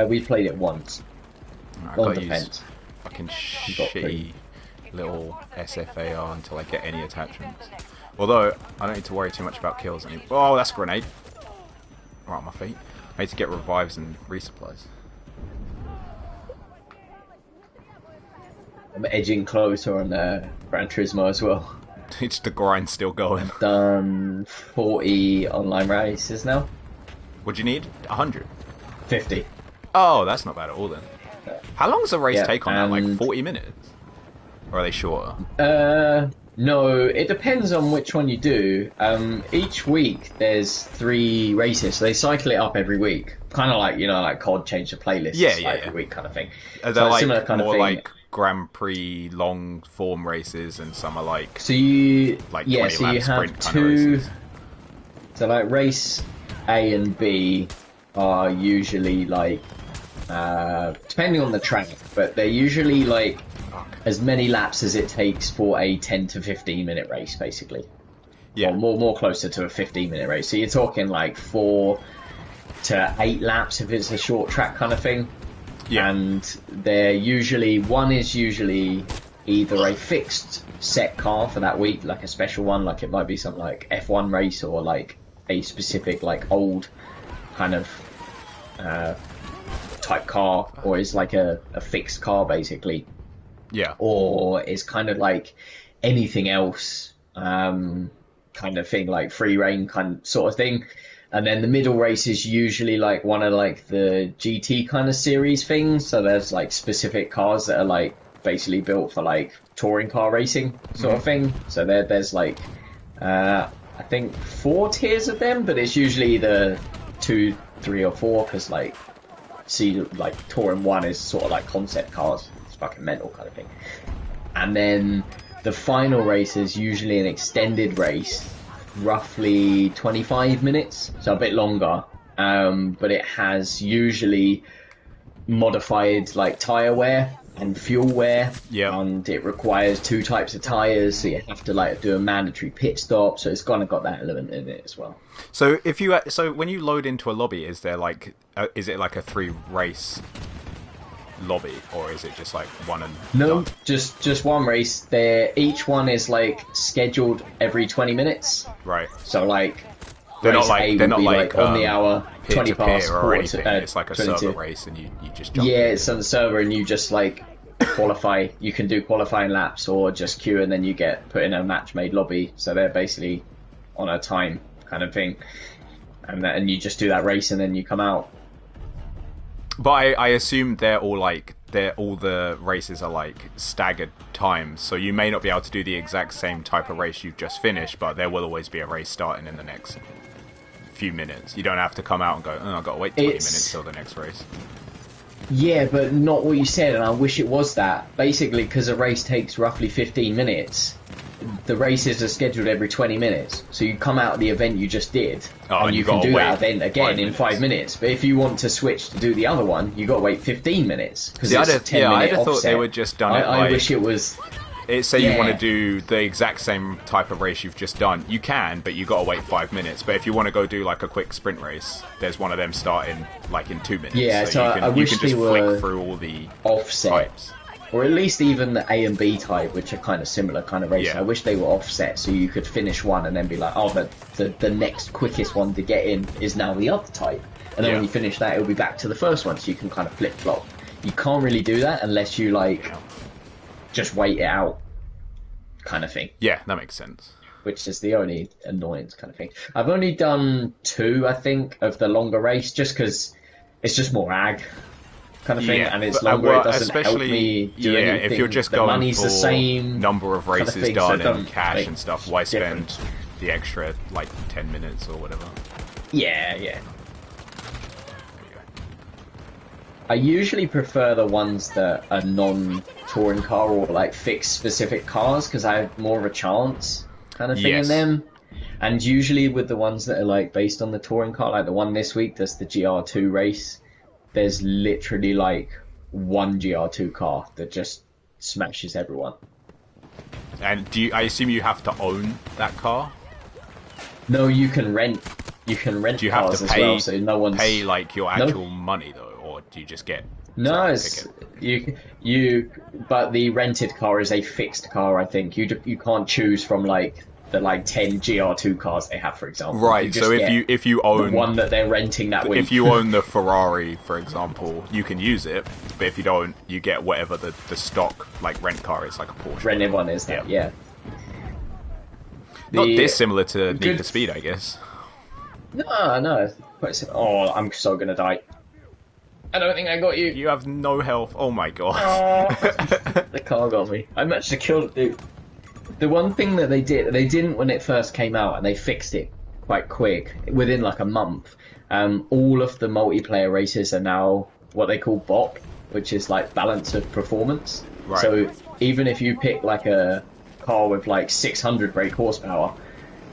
We played it once I on gotta use defense. fucking We got pretty. shitty little SFAR until I get any attachments. Although, I don't need to worry too much about kills anymore. Oh, that's a grenade. Right on my feet. I need to get revives and resupplies. I'm edging closer on Gran Turismo as well. It's the grind still going. I've done 40 online races now. What do you need? 100? 50. Oh, that's not bad at all then. How long does a race Yeah, take on that? Like and 40 minutes? Or are they shorter? no, it depends on which one you do. Each week there's 3 races, so they cycle it up every week. Kind of like, you know, like COD change the playlist every week kind of thing. Are they So it's like similar kind of more thing. like Grand Prix long form races and some are like So you, like yeah, 20 so lap you have sprint kind of 2. races? So like race A and B are usually like, depending on the track, but they're usually like as many laps as it takes for a 10 to 15 minute race, basically. Yeah. Or more closer to a 15-minute race. So you're talking like 4 to 8 laps if it's a short track kind of thing. Yeah. And one is usually either a fixed set car for that week, like a special one, like it might be something like F1 race or like a specific like old kind of type car, or is like a fixed car basically. Yeah. Or is kind of like anything else kind of thing, like free reign kind of sort of thing. And then the middle race is usually like one of like the GT kind of series things. So there's like specific cars that are like basically built for like touring car racing sort of thing. So there's like I think 4 tiers of them, but it's usually the 2, 3, or 4 because like like touring 1 is sort of like concept cars. It's fucking mental kind of thing. And then the final race is usually an extended race, roughly 25 minutes, so a bit longer, but it has usually modified like tyre wear and fuel wear, and it requires 2 types of tyres, so you have to like do a mandatory pit stop, so it's kind of got that element in it as well. So when you load into a lobby, is there like is it like a 3 race lobby, or is it just like one and no done? just one race there? Each one is like scheduled every 20 minutes, Right? so like they're race not like A they're would not be like on the hour, peer 20 to past peer or quarter anything. to, It's like a 22. server race, and you just jump Yeah, in. it's on the server, and you just like qualify. You can do qualifying laps or just queue, and then you get put in a match-made lobby. So they're basically on a time kind of thing, and you just do that race, and then you come out. But I assume all the races are like staggered times, so you may not be able to do the exact same type of race you've just finished, but there will always be a race starting in the next few minutes. You don't have to come out and go, oh, I've got to wait 20 minutes till the next race. Yeah, but not what you said, and I wish it was that. Basically, because a race takes roughly 15 minutes, the races are scheduled every 20 minutes. So you come out of the event you just did, and you can do that event again in 5 minutes. But if you want to switch to do the other one, you got to wait 15 minutes because it's a 10-minute offset. Thought they were just done it. I wish it was. Say you want to do the exact same type of race you've just done, you can, but you got to wait 5 minutes. But if you want to go do like a quick sprint race, there's one of them starting like in 2 minutes. Yeah, so you can, I wish you can just they were flick through all the offset. types. Or at least even the A and B type, which are kind of similar kind of racing. Yeah. I wish they were offset, so you could finish one and then be like, oh, the next quickest one to get in is now the other type. And then when you finish that, it'll be back to the first one, so you can kind of flip-flop. You can't really do that unless you, like, just wait it out kind of thing. Yeah, that makes sense. Which is the only annoyance kind of thing. I've only done 2, I think, of the longer race, just because it's just more ag kind of thing, and it's longer. It doesn't help me do anything. If you're just the going money's for the same number of races kind of thing, done so and cash and stuff, why spend difference. the extra like 10 minutes or whatever? Yeah. There you go. I usually prefer the ones that are non-touring car or like fixed specific cars because I have more of a chance kind of thing in them. And usually with the ones that are like based on the touring car, like the one this week, that's the GR2 race. There's literally like one GR2 car that just smashes everyone. And I assume you have to own that car? No, you can rent. You can rent Do you have cars to as well, so no one's pay like your actual money though, or Do you just get No, to pick it's, it? but the rented car is a fixed car. I think you can't choose from like the like 10 GR2 cars they have, for example. You Right. So just get if you the own one that they're renting that if week. you own the Ferrari, for example, you can use it. But if you don't, you get whatever the stock like rent car is, like a Porsche. Rented one is that, yeah. Not The dissimilar to Need good. for Speed, I guess. No, it's quite oh, I'm so gonna die. I don't think I got you. You have no health. Oh my god. Oh, the car got me. I managed to kill the dude. The one thing that they didn't when it first came out, and they fixed it quite quick, within like a month. All of the multiplayer races are now what they call BOP, which is like balance of performance. Right. So even if you pick like a car with like 600 brake horsepower,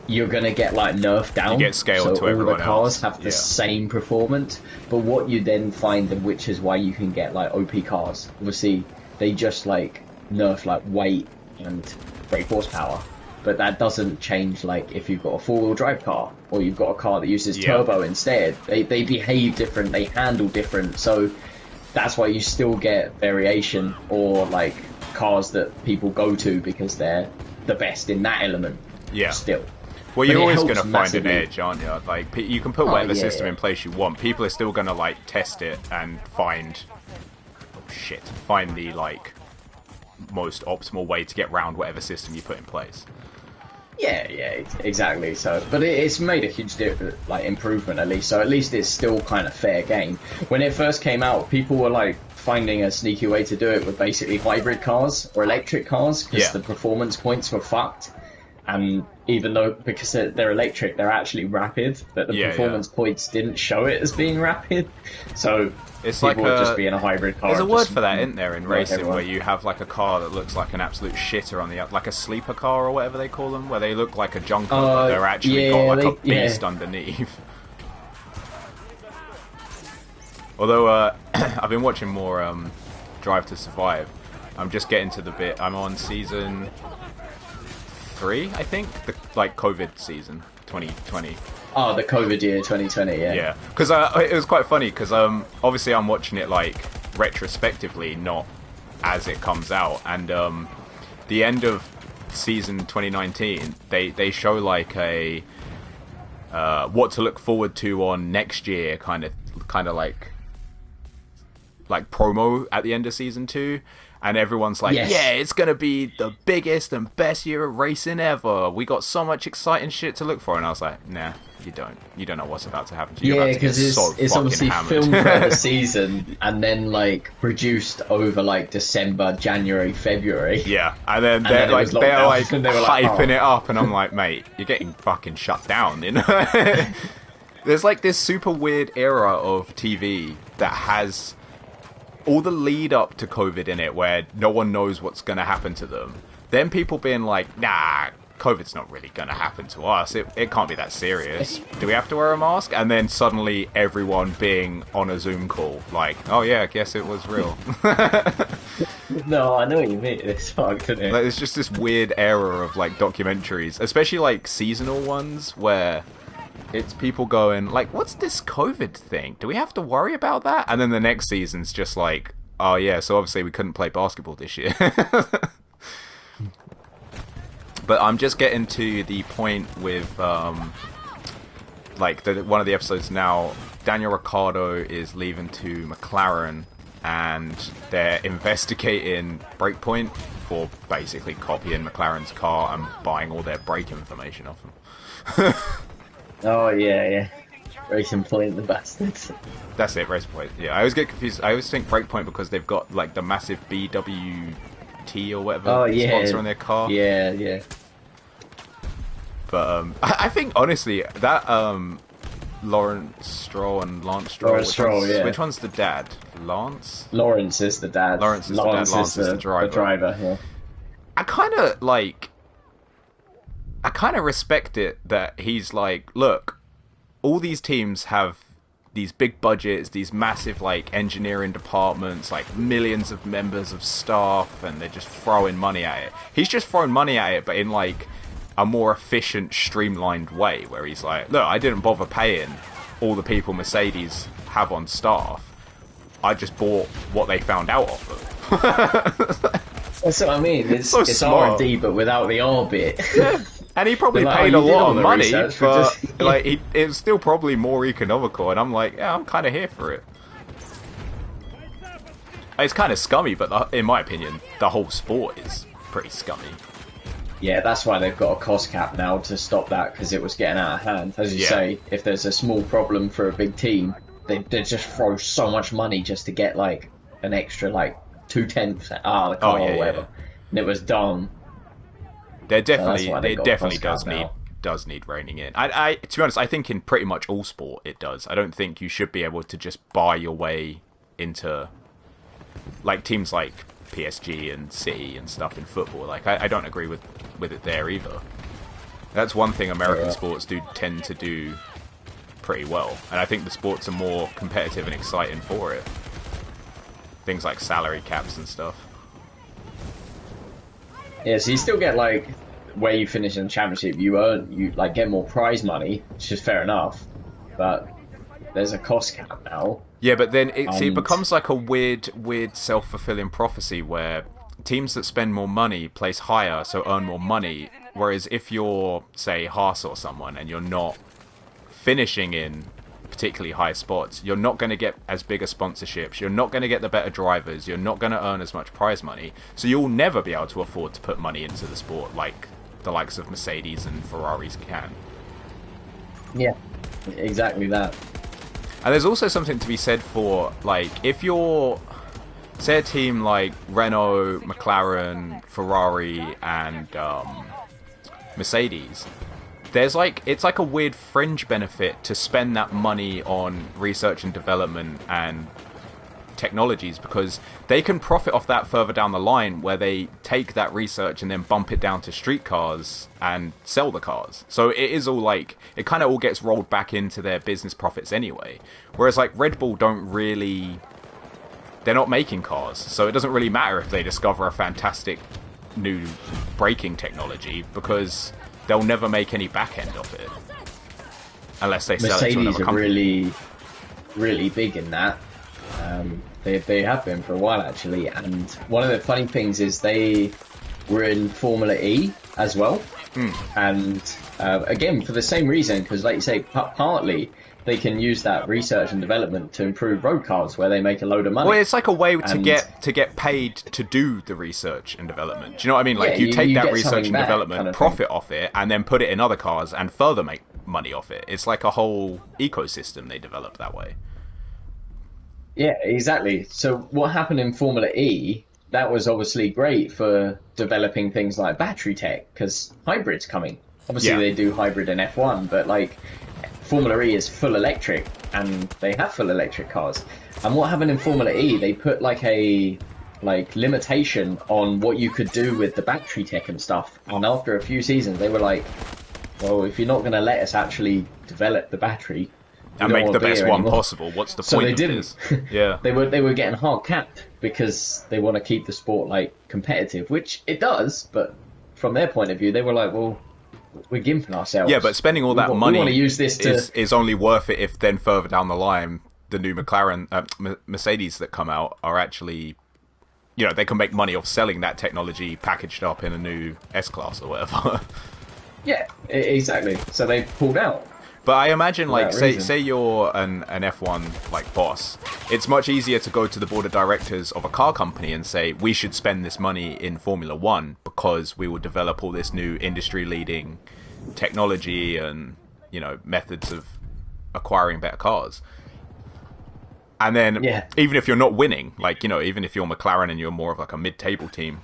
you're gonna get like nerfed down. You get scaled so to all everyone the cars else. have the Yeah. same performance. But what you then find, and which is why you can get like OP cars. Obviously, they just like nerf like weight and brake horsepower. But that doesn't change like if you've got a four-wheel drive car or you've got a car that uses Yeah. turbo instead. They behave different. They handle different. So that's why you still get variation or like cars that people go to because they're the best in that element. Yeah. Still. Well, But you're it always helps going to find massively. an edge, aren't you? Like, you can put Oh, whatever yeah, system yeah. in place you want. People are still going to, like, test it and find... Oh, shit. Find the, like, most optimal way to get round whatever system you put in place. Yeah, exactly. So, but it's made a huge like improvement at least. So at least it's still kind of fair game. When it first came out, people were like finding a sneaky way to do it with basically hybrid cars or electric cars because Yeah. the performance points were fucked. And even though because they're electric, they're actually rapid, but the Yeah, performance points didn't show it as being rapid. So It's people like would a- just be in a hybrid car. There's a and word just for that, isn't there, in knock racing, everyone. where you have, like, a car that looks like an absolute shitter on the... Like a sleeper car or whatever they call them, where they look like a junker, but they're actually got, like, a beast underneath. Although, I've been watching more Drive to Survive. I'm just getting to the bit... I'm on season 3, I think? The, like, COVID season, 2020. Oh, the COVID year 2020, yeah. Yeah, because it was quite funny, because obviously I'm watching it, like, retrospectively, not as it comes out, and the end of season 2019, they show, like, a what to look forward to on next year, kind of like promo at the end of season 2, and everyone's like, Yes. yeah, it's gonna be the biggest and best year of racing ever. We got so much exciting shit to look for. And I was like, nah, you don't know what's about to happen to you. You're Yeah, about to get because so it's fucking obviously hammered. filmed throughout the season and then like produced over like December, January, February. Yeah, and then then they're it like was lockdown, and they were like, hyping oh. it up, and I'm like, mate, you're getting fucking shut down, you know? There's like this super weird era of TV that has all the lead up to COVID in it, where no one knows what's going to happen to them. Then people being like, nah, COVID's not really going to happen to us. It can't be that serious. Do we have to wear a mask? And then suddenly everyone being on a Zoom call, like, oh yeah, I guess it was real. No, I know what you mean. It's fucked, isn't it? Like, it's just this weird era of like documentaries, especially like seasonal ones, where it's people going like, what's this COVID thing? Do we have to worry about that? And then the next season's just like, oh yeah, so obviously we couldn't play basketball this year. But I'm just getting to the point with like one of the episodes now, Daniel Ricciardo is leaving to McLaren, and they're investigating Breakpoint for basically copying McLaren's car and buying all their brake information off them. Oh yeah. Racing Point, the bastards. That's it, Race Point. Yeah, I always get confused. I always think Breakpoint because they've got like the massive BWT or whatever sponsor on their car. Yeah. But I think honestly that Lawrence Stroll and Lance Stroll. Lawrence Stroll, yeah. Which one's the dad? Lance? Lawrence is the dad. Lawrence is the dad, Lance is the driver. Yeah. I kind of respect it that he's like, look, all these teams have these big budgets, these massive like engineering departments, like millions of members of staff, and they're just throwing money at it. He's just throwing money at it, but in like a more efficient, streamlined way, where he's like, look, I didn't bother paying all the people Mercedes have on staff. I just bought what they found out of them. That's what I mean. It's So it's smart. R&D, but without the R bit. And he probably They're like, paid oh, a you did lot all of the money, research, but just... like it was still probably more economical. And I'm like, yeah, I'm kind of here for it. It's kind of scummy, but in my opinion, the whole sport is pretty scummy. Yeah, that's why they've got a cost cap now to stop that, because it was getting out of hand. As you say, if there's a small problem for a big team, they just throw so much money just to get like an extra like 2/10 out of the car or whatever, and it was done. There They got definitely cost cap does need reining in. I to be honest, I think in pretty much all sport it does. I don't think you should be able to just buy your way into like teams like PSG and City and stuff in football. Like I don't agree with it there either. That's one thing American sports do tend to do pretty well, and I think the sports are more competitive and exciting for it. Things like salary caps and stuff. Yeah, so you still get like where you finish in the championship, you like get more prize money, which is fair enough, but there's a cost cap now. Yeah, but then it becomes like a weird self-fulfilling prophecy where teams that spend more money place higher, so earn more money. Whereas if you're, say, Haas or someone, and you're not finishing in particularly high spots, you're not going to get as big a sponsorships, you're not going to get the better drivers, you're not going to earn as much prize money, so you'll never be able to afford to put money into the sport like the likes of Mercedes and Ferraris can. Yeah, exactly that. And there's also something to be said for, like, if you're, say, a team like Renault, McLaren, Ferrari, and Mercedes, there's like, it's like a weird fringe benefit to spend that money on research and development and technologies, because they can profit off that further down the line, where they take that research and then bump it down to street cars and sell the cars. So it is all like, it kind of all gets rolled back into their business profits anyway. Whereas like Red Bull don't really, they're not making cars, so it doesn't really matter if they discover a fantastic new braking technology, because they'll never make any back end of it unless they sell it to another company. Mercedes are really big in that. They have been for a while actually, and one of the funny things is they were in Formula E as well, and again for the same reason, because like you say, partly they can use that research and development to improve road cars, where they make a load of money. Well, it's like a way to get paid to do the research and development. Do you know what I mean? Like you take that research and development, profit off it, and then put it in other cars and further make money off it. It's like a whole ecosystem they develop that way. Yeah, exactly. So what happened in Formula E, that was obviously great for developing things like battery tech, because hybrid's coming. Obviously they do hybrid in F1, but like Formula E is full electric, and they have full electric cars. And what happened in Formula E, they put like a limitation on what you could do with the battery tech and stuff. And after a few seasons, they were like, well, if you're not going to let us actually develop the battery and make the best one possible, what's the point? So they didn't. Yeah, they were getting hard capped because they want to keep the sport like competitive, which it does. But from their point of view, they were like, well, we're giving ourselves. Yeah, but spending all that money, we want to use this is only worth it if then further down the line the new McLaren, Mercedes that come out are actually, you know, they can make money off selling that technology packaged up in a new S-Class or whatever. Yeah, exactly. So they pulled out. But I imagine, like, say you're an F1 like boss, it's much easier to go to the board of directors of a car company and say, we should spend this money in Formula One because we will develop all this new industry-leading technology and, you know, methods of acquiring better cars. And then, even if you're not winning, like, you know, even if you're McLaren and you're more of like a mid-table team,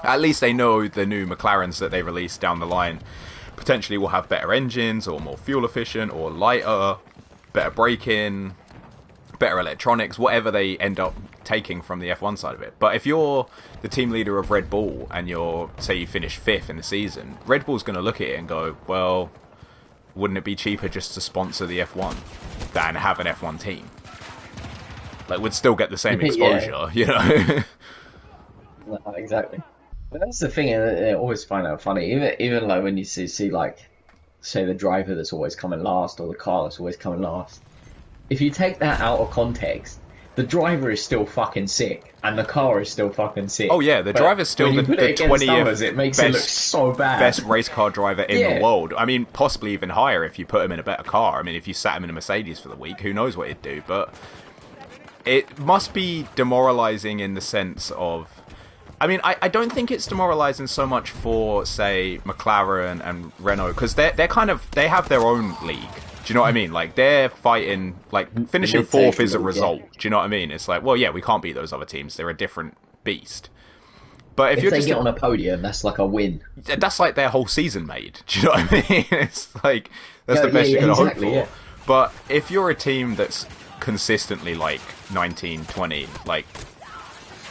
at least they know the new McLarens that they release down the line potentially will have better engines or more fuel efficient or lighter, better braking, better electronics, whatever they end up taking from the F1 side of it. But if you're the team leader of Red Bull and say you finish 5th in the season, Red Bull's going to look at it and go, well, wouldn't it be cheaper just to sponsor the F1 than have an F1 team? Like, we'd still get the same exposure, you know? Exactly. But that's the thing, I always find that funny. Even like when you see like, say the driver that's always coming last or the car that's always coming last. If you take that out of context, the driver is still fucking sick, and the car is still fucking sick. Oh yeah, the but driver's still when you put the it against 20th others, it makes it look so bad. best race car driver in Yeah. the world. I mean, possibly even higher if you put him in a better car. I mean, if you sat him in a Mercedes for the week, who knows what he'd do. But it must be demoralizing in the sense of... I mean, I don't think it's demoralizing so much for, say, McLaren and Renault, because they have their own league. Do you know what I mean? Like, they're fighting, like, finishing fourth is a result. Yeah. Do you know what I mean? It's like, well, yeah, we can't beat those other teams. They're a different beast. But if they get on a podium, that's like a win. That's like their whole season made. Do you know what I mean? It's like, that's the best you can hope for. Yeah. But if you're a team that's consistently, like, 19, 20, like,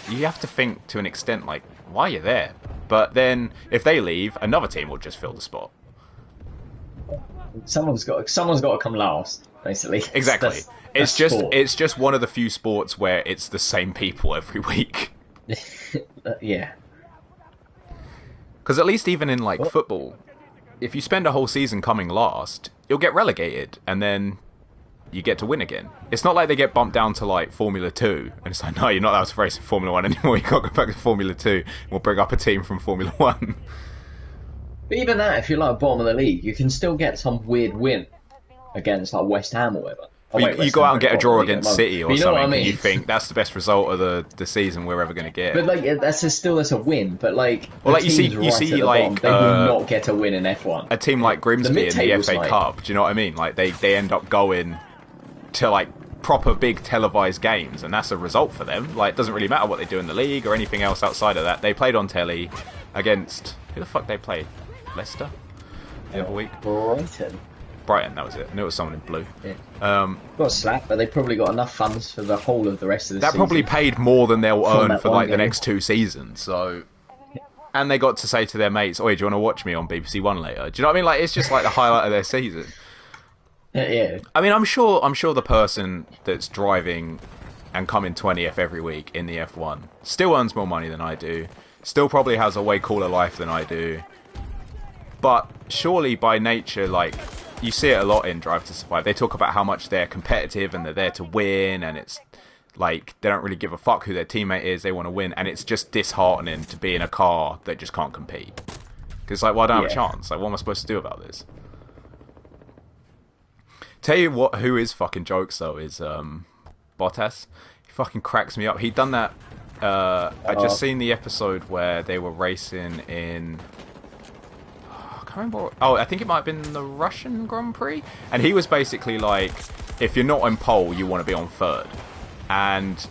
you have to think to an extent, like, why are you there? But then, if they leave, another team will just fill the spot. Someone's got to come last, basically. Exactly. It's just one of the few sports where it's the same people every week. Yeah. Because at least even in like football, if you spend a whole season coming last, you'll get relegated, and then you get to win again. It's not like they get bumped down to like Formula 2, and it's like, no, you're not allowed to race in Formula 1 anymore. You can't go back to Formula 2. We'll bring up a team from Formula 1. But even that, if you're like bottom of the league, you can still get some weird win against like West Ham or whatever. You go out and get a draw against City or something, I mean? and you think that's the best result of the season we're ever going to get. But like that's a win. But like, well, like you see like bottom, they will not get a win in F1. A team like Grimsby in the FA Cup. Do you know what I mean? Like they end up going to like proper big televised games, and that's a result for them. Like, it doesn't really matter what they do in the league or anything else outside of that. They played on telly against who the fuck they played? Leicester the other week. Brighton, that was it. And it was someone in blue. Yeah. Got a slap, but they probably got enough funds for the whole of the rest of the season. That probably paid more than they'll earn for like the next 2 seasons. So, and they got to say to their mates, "Oi, do you want to watch me on BBC One later?" Do you know what I mean? Like, it's just like the highlight of their season. Yeah. I mean, I'm sure the person that's driving and coming 20th every week in the F1 still earns more money than I do. Still probably has a way cooler life than I do. But surely by nature, like, you see it a lot in Drive to Survive. They talk about how much they're competitive and they're there to win, and it's like they don't really give a fuck who their teammate is. They want to win, and it's just disheartening to be in a car that just can't compete. Because like, well, I don't have a chance. Like, what am I supposed to do about this? Tell you what, who is fucking jokes though is Bottas. He fucking cracks me up. He done that. I just seen the episode where they were racing in. I can't remember. Oh, I think it might have been the Russian Grand Prix, and he was basically like, if you're not on pole, you want to be on third, and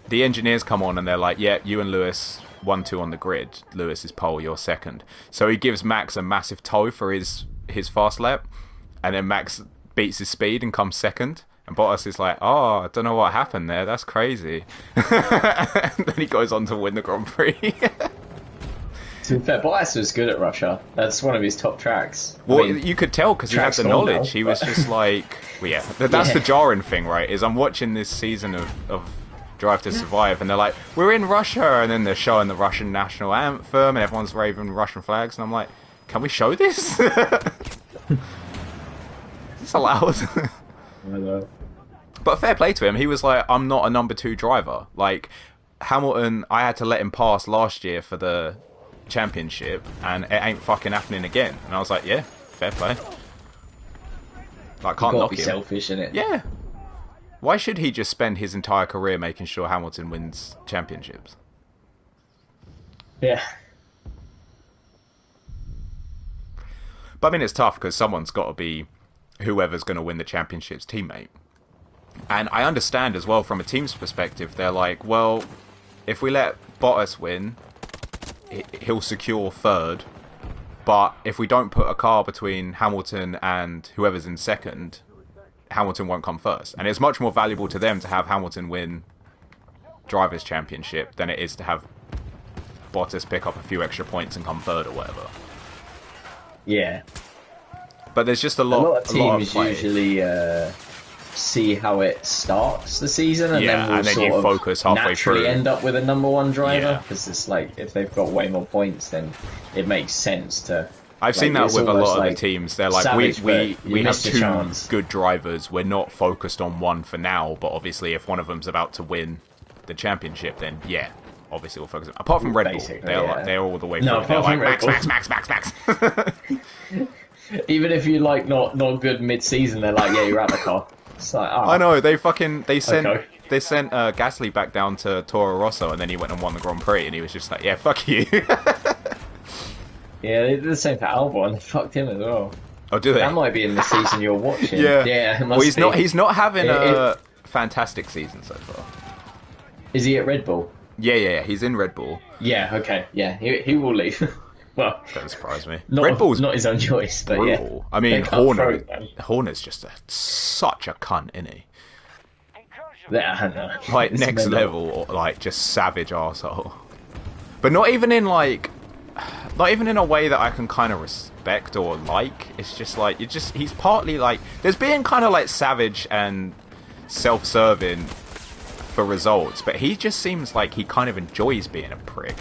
the engineers come on and they're like, yeah, you and Lewis 1-2 on the grid. Lewis is pole, you're second. So he gives Max a massive tow for his fast lap. And then Max beats his speed and comes second. And Bottas is like, oh, I don't know what happened there. That's crazy. And then he goes on to win the Grand Prix. To be fair, Bottas was good at Russia. That's one of his top tracks. Well, I mean, you could tell because he had the knowledge. He was just like... Well, yeah, that's the jarring thing, right? Is I'm watching this season of Drive to Survive, and they're like, we're in Russia. And then they're showing the Russian national anthem, and everyone's waving Russian flags. And I'm like, can we show this? It's allowed. But fair play to him. He was like, I'm not a number 2 driver. Like, Hamilton, I had to let him pass last year for the championship, and it ain't fucking happening again. And I was like, yeah, fair play. Like, can't knock him. Selfish, innit? Yeah. Why should he just spend his entire career making sure Hamilton wins championships? Yeah. But I mean, it's tough because someone's got to be whoever's going to win the championship's teammate. And I understand as well from a team's perspective, they're like, well, if we let Bottas win, he'll secure third. But if we don't put a car between Hamilton and whoever's in second, Hamilton won't come first. And it's much more valuable to them to have Hamilton win Drivers' Championship than it is to have Bottas pick up a few extra points and come third or whatever. Yeah. But there's just a lot of teams usually see how it starts the season, and then you focus halfway naturally through. End up with a number 1 driver, because it's like if they've got way more points, then it makes sense to I've seen Like, that it's with a almost lot of the like teams. They're like, savage, but you we have missed your two chance. good drivers. We're not focused on one for now, but obviously if one of them's about to win the championship, then yeah, obviously we'll focus on. Apart from Red Bull, Basically, they're like, yeah. they're all the way No, through. They're apart from like, Red max, Bull. max, max, max, max. Even if you like not good mid-season, they're like, yeah, you're out the car. It's like, I oh, know, they sent okay. Gasly back down to Toro Rosso, and then he went and won the Grand Prix, and he was just like, yeah, fuck you. Yeah, they did the same for Albon. They fucked him as well. Oh, do they? That might be in the season you're watching. Yeah. Yeah, it Well, must be. he's not having It- a fantastic season so far. Is he at Red Bull? Yeah. He's in Red Bull. Yeah, okay. Yeah, he will leave. Well, Don't surprise me. not, Red Bull's not his own choice, but brutal. yeah. I mean, They're cutthroat, man. Horner's just such a cunt, isn't he? Yeah, I know. Like It's next mental. level, or like just savage arsehole. But not even in a way that I can kind of respect or like. It's just like he's partly like there's being kind of like savage and self-serving for results, but he just seems like he kind of enjoys being a prick.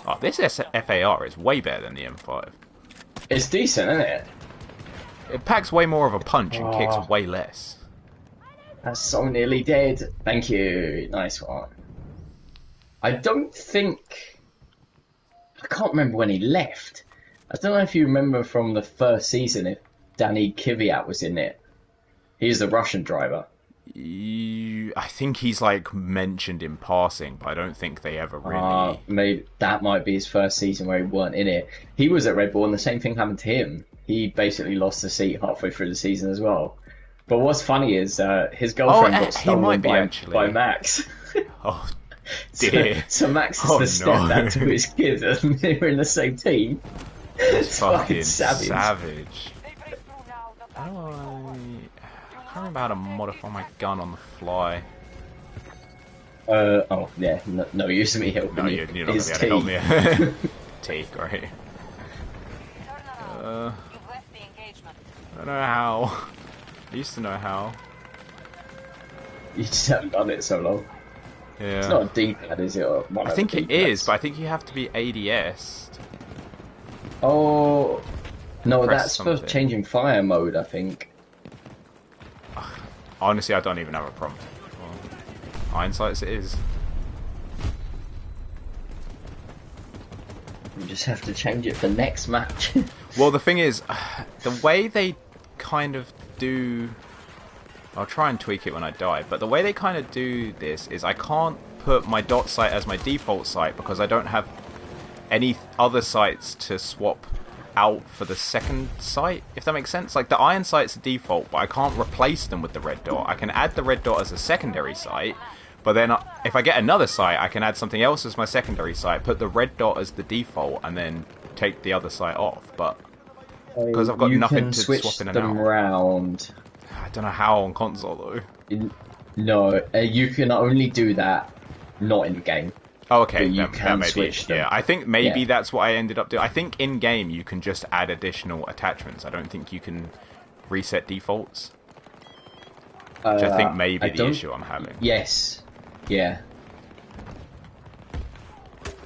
Oh, this FAR is way better than the M5. It's decent, isn't it? It packs way more of a punch and kicks way less. That's so nearly dead. Thank you. Nice one. I don't think... I can't remember when he left. I don't know if you remember from the first season if Danny Kvyat was in it. He's the Russian driver. I think he's like mentioned in passing, but I don't think they ever really. Maybe that might be his first season where he weren't in it. He was at Red Bull, and the same thing happened to him. He basically lost the seat halfway through the season as well. But what's funny is his girlfriend got stolen by Max. Oh dear! So Max is the stepdad to his kid, and they were in the same team. It's fucking savage. How do I can't remember how to modify my gun on the fly. No use of me helping No, you. you're not going to be able to help me. T, great. I don't know how. I used to know how. You just haven't done it so long. Yeah. It's not a D-pad, is it? Or one I of think the it D-pads? is, but I think you have to be ADS. Oh, no, Press that's something. for changing fire mode, I think. Honestly, I don't even have a prompt. Well, hindsight's it is. You just have to change it for next match. Well, the thing is, the way they kind of do... I'll try and tweak it when I die, but the way they kind of do this is I can't put my dot site as my default site because I don't have any other sites to swap out for the second site, if that makes sense. Like, the iron site's the default, but I can't replace them with the red dot. I can add the red dot as a secondary site, but then if I get another site, I can add something else as my secondary site, put the red dot as the default, and then take the other site off. But because I've got nothing to swap in and out. Round. I don't know how on console though. No, you can only do that not in the game. Oh, okay, But you that can may be, switch them. yeah. I think maybe Yeah. that's what I ended up doing. I think in game you can just add additional attachments. I don't think you can reset defaults. Which I think may be the issue I'm having. Yes. Yeah.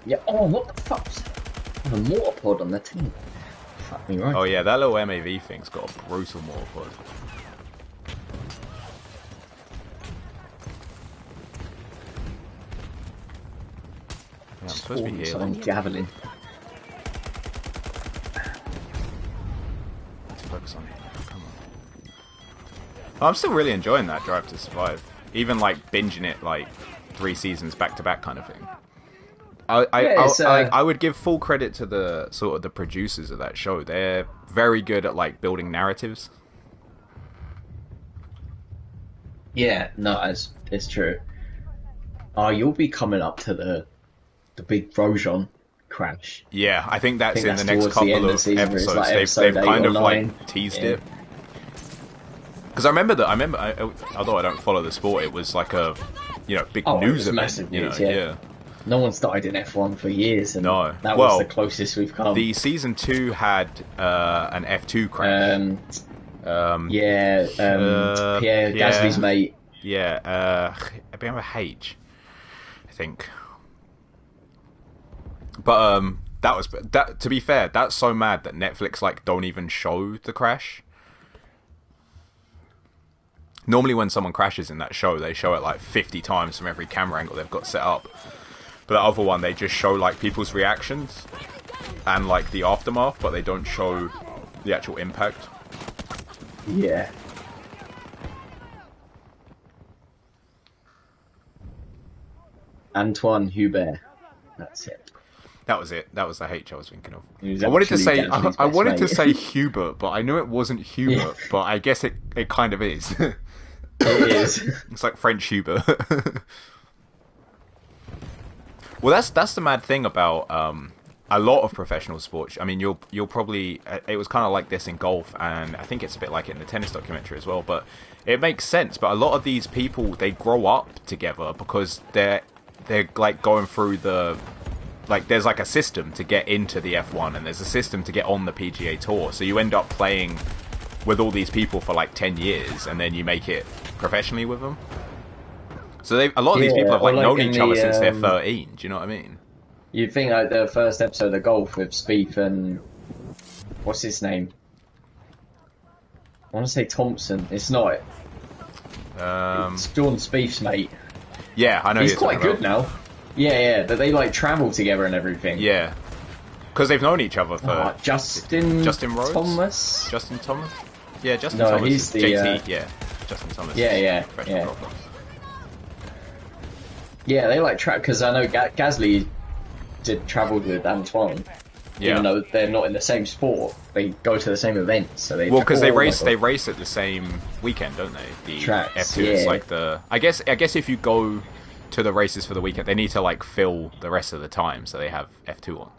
Yeah. Oh, what the fuck's that? A mortar pod on the team. Fuck me right. Oh yeah, that little MAV thing's got a brutal morph. Yeah, I'm supposed to be here. Something javelin. Let's focus on it. Come on. Oh, I'm still really enjoying that Drive to Survive. Even like binging it like 3 seasons back to back kind of thing. I would give full credit to the sort of the producers of that show. They're very good at like building narratives. Yeah, no, it's true. Oh, you'll be coming up to the big Grosjean crash. Yeah, I think that's in the that's next towards the end couple of of the season, where it's episodes. like They've episode 8 kind or of 9. like teased it. Because I remember, although I don't follow the sport, it was like a, big Oh, it news was event. massive news, yeah. No one's died in F1 for years, and No. that Well, was the closest we've come. The season 2 had an F2 crash. Pierre Gasly's mate. Yeah, I remember H, I think. But That was that. To be fair, that's so mad that Netflix like don't even show the crash. Normally, when someone crashes in that show, they show it like 50 times from every camera angle they've got set up. But the other one, they just show like people's reactions and like the aftermath, but they don't show the actual impact. Yeah. Antoine Hubert. That's it. That was it. That was the H I was thinking of. He was I wanted to actually say Gasly's I best wanted to mate. say Hubert, but I knew it wasn't Hubert. But I guess it kind of is. It is. It's like French Hubert. Well, that's the mad thing about a lot of professional sports. I mean, you'll probably it was kind of like this in golf, and I think it's a bit like it in the tennis documentary as well. But it makes sense. But a lot of these people, they grow up together because they're like going through the like there's like a system to get into the F1 and there's a system to get on the PGA Tour. So you end up playing with all these people for like 10 years and then you make it professionally with them. So a lot of these people have like known each other since they're 13. Do you know what I mean? You'd think like the first episode of Golf with Spieth and what's his name? I want to say Thompson. It's not. It's Jordan Spieth's mate. Yeah, I know. He's quite good now. Yeah, that they like travel together and everything. Yeah, because they've known each other for Justin Rhodes? Thomas. Justin Thomas. Yeah, Justin No, Thomas. he's the JT. Yeah, Justin Thomas. Yeah. Yeah, they like track because I know Gasly travelled with Antoine. Yeah. Even though they're not in the same sport, they go to the same events. So they because they race at the same weekend, don't they? The tracks, F2 is like the. I guess if you go to the races for the weekend, they need to like fill the rest of the time, so they have F2 on.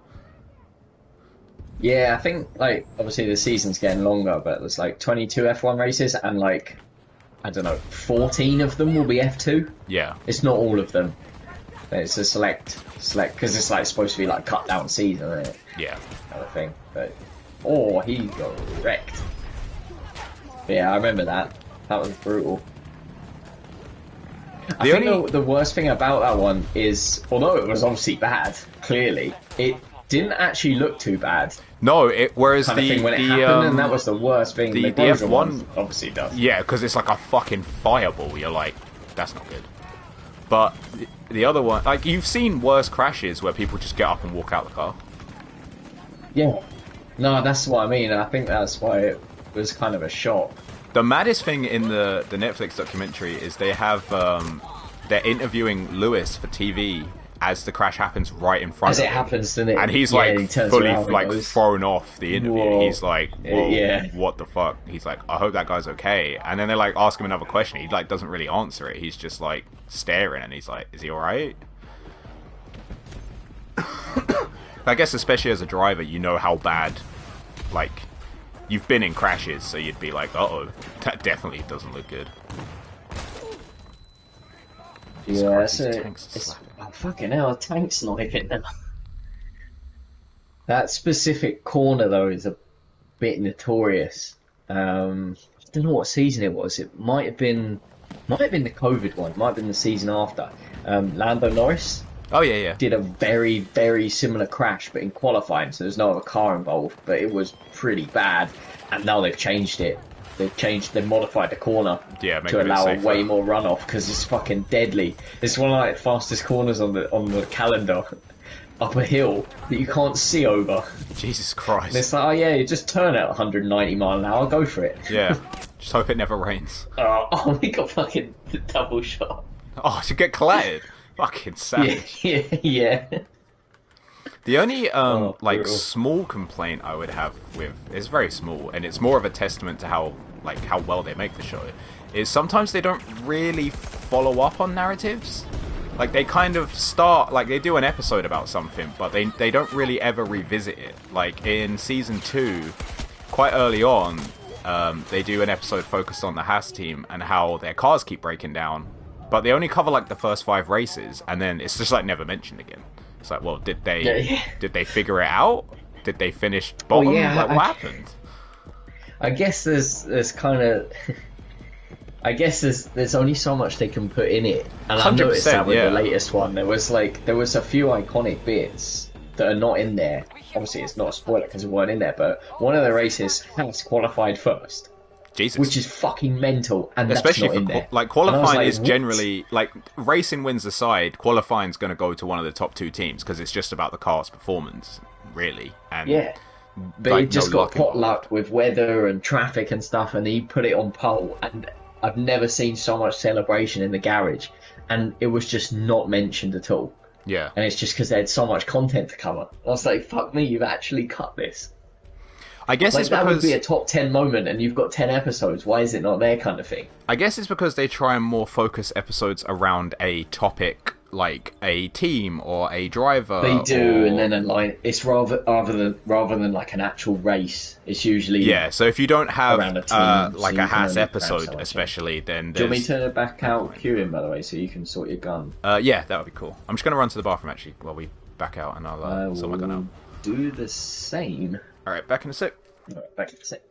Yeah, I think like obviously the season's getting longer, but there's like 22 F1 races and like I don't know, 14 of them will be F2. Yeah, it's not all of them. It's a select because it's like supposed to be like cut down season, isn't it? Yeah, kind of thing. But he got wrecked. But yeah, I remember that. That was brutal. I think the worst thing about that one is, although it was obviously bad, clearly, it didn't actually look too bad. No, whereas kind of thing when it happened, and that was the worst thing. The F1 one obviously does. Yeah, because it's like a fucking fireball. You're like, that's not good. But the other one, like you've seen worse crashes where people just get up and walk out the car. Yeah. No, that's what I mean. I think that's why it was kind of a shock. The maddest thing in the Netflix documentary is they have they're interviewing Lewis for TV as the crash happens right in front of him. As it happens, doesn't it? And he's like fully like thrown off the interview. Whoa. He's like, whoa, what the fuck? He's like, I hope that guy's okay. And then they like ask him another question. He like doesn't really answer it. He's just like staring and he's like, is he alright? I guess especially as a driver, you know how bad, like, you've been in crashes, so you'd be like, uh-oh, that definitely doesn't look good. Yeah, it's oh, fucking hell, a tank's not even now. That specific corner, though, is a bit notorious. I don't know what season it was. It might have been the COVID one. Might have been the season after. Lando Norris. Oh yeah. Did a very, very similar crash, but in qualifying, so there's no other car involved. But it was pretty bad, and now they've changed it. They've modified the corner to allow way more runoff because it's fucking deadly. It's one of like the fastest corners on the calendar, up a hill that you can't see over. Jesus Christ! And it's like, oh yeah, you just turn at 190 mile an hour, go for it. Yeah, just hope it never rains. Oh, we got fucking double shot. Oh, to get collided. Fucking savage. Yeah. The only small complaint I would have with is very small, and it's more of a testament to how well they make the show, is sometimes they don't really follow up on narratives. Like they kind of start like they do an episode about something, but they don't really ever revisit it. Like in season 2, quite early on, they do an episode focused on the Haas team and how their cars keep breaking down. But they only cover like the first 5 races, and then it's just like never mentioned again. It's like, well, did they figure it out? Did they finish bottom? What happened? I guess there's kind of, I guess there's only so much they can put in it, and I noticed that with the latest one. There was a few iconic bits, that are not in there. Obviously, it's not a spoiler because it weren't in there, but one of the races has qualified first, Jesus. which is fucking mental, and Especially that's not in there. like qualifying like, is generally like racing wins aside, qualifying's going to go to one of the top 2 teams because it's just about the car's performance, really. And yeah. But like, he just no got potlucked with weather and traffic and stuff, and he put it on pole. And I've never seen so much celebration in the garage, and it was just not mentioned at all. Yeah. And it's just because they had so much content to cover. I was like, fuck me, you've actually cut this. I guess like, it's that because would be a top 10 moment, and you've got 10 episodes. Why is it not there, kind of thing? I guess it's because they try and more focus episodes around a topic, like a team or a driver. They do, and then it's rather than like an actual race. It's usually So if you don't have around a team, like so a Haas episode, so especially, then do you want me there's... to back out queuing, by the way, so you can sort your gun? Yeah, that would be cool. I'm just gonna run to the bathroom actually while we back out, and I'll sort my gun out. Do the same. All right, back in a sec. All right, back in a sec.